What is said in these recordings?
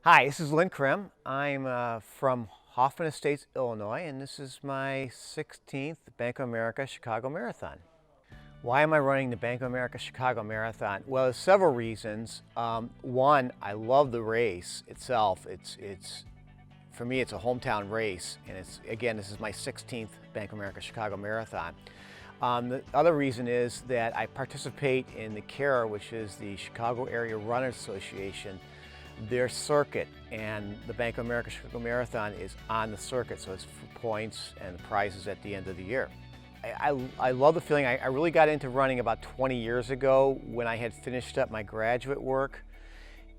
Hi, this is Lynn Crim. I'm from Hoffman Estates, Illinois, and this is my 16th Bank of America Chicago Marathon. Why am I running the Bank of America Chicago Marathon? Well, there's several reasons. One, I love the race itself. For me, it's a hometown race, and again, this is my 16th Bank of America Chicago Marathon. The other reason is that I participate in the CARE, which is the Chicago Area Runners Association, their circuit, and the Bank of America Chicago Marathon is on the circuit, so it's for points and prizes at the end of the year. I love the feeling. I really got into running about 20 years ago when I had finished up my graduate work,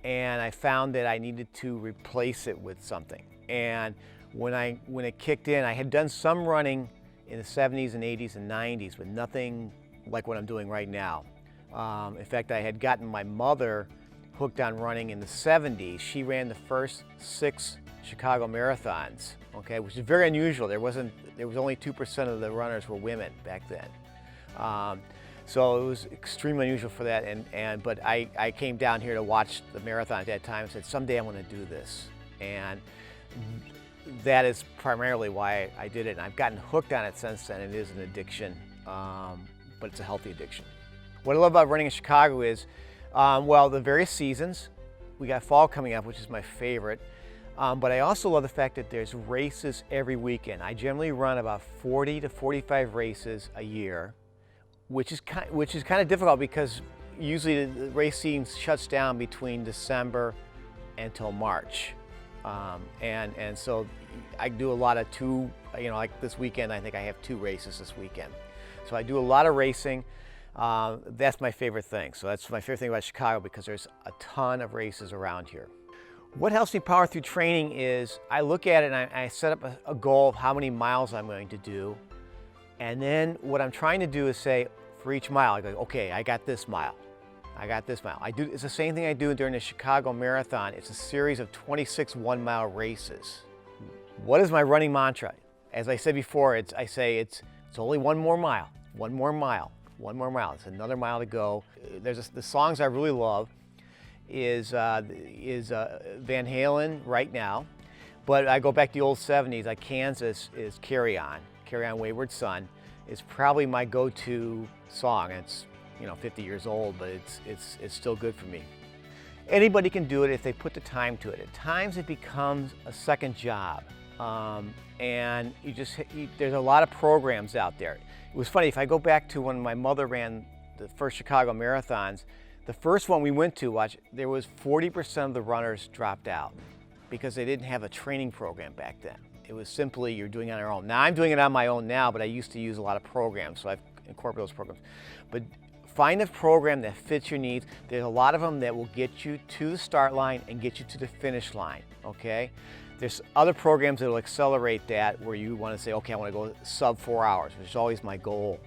and I found that I needed to replace it with something. And when it kicked in, I had done some running in the 70s and 80s and 90s, but nothing like what I'm doing right now. In fact, I had gotten my mother hooked on running in the 70s. She ran the first 6 Chicago marathons, okay, which is very unusual. There was only 2% of the runners were women back then. So it was extremely unusual for that, but I came down here to watch the marathon at that time and said, someday I'm going to do this. And that is primarily why I did it. And I've gotten hooked on it since then. It is an addiction, but it's a healthy addiction. What I love about running in Chicago is, well, the various seasons. We got fall coming up, which is my favorite. But I also love the fact that there's races every weekend. I generally run about 40 to 45 races a year, which is kind of difficult because usually the race season shuts down between December until March. And so I do a lot of like this weekend, I think I have 2 races this weekend. So I do a lot of racing. That's my favorite thing. So that's my favorite thing about Chicago, because there's a ton of races around here. What helps me power through training is I look at it and I set up a goal of how many miles I'm going to do. And then what I'm trying to do is say, for each mile, I go, okay, I got this mile. I got this mile. It's the same thing I do during the Chicago Marathon. It's a series of 26 one-mile races. What is my running mantra? As I said before, I say it's only one more mile, one more mile, one more mile. It's another mile to go. The songs I really love is Van Halen, Right Now. But I go back to the old 70s, like Kansas is Carry On Wayward Son is probably my go-to song. It's 50 years old, but it's still good for me. Anybody can do it if they put the time to it. At times it becomes a second job. And there's a lot of programs out there. It was funny, if I go back to when my mother ran the first Chicago marathons, the first one we went to, there was 40% of the runners dropped out because they didn't have a training program back then. It was simply, you're doing it on your own. Now I'm doing it on my own now, but I used to use a lot of programs, so I've incorporated those programs. But find a program that fits your needs. There's a lot of them that will get you to the start line and get you to the finish line, okay? There's other programs that will accelerate that, where you want to say, okay, I want to go sub 4 hours, which is always my goal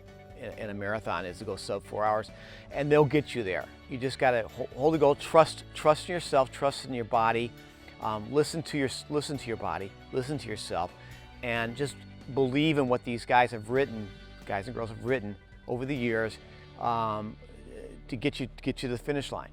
in a marathon, is to go sub 4 hours, and they'll get you there. You just got to hold the goal, trust in yourself, trust in your body, listen to your body, listen to yourself, and just believe in what these guys and girls have written over the years to get you to the finish line.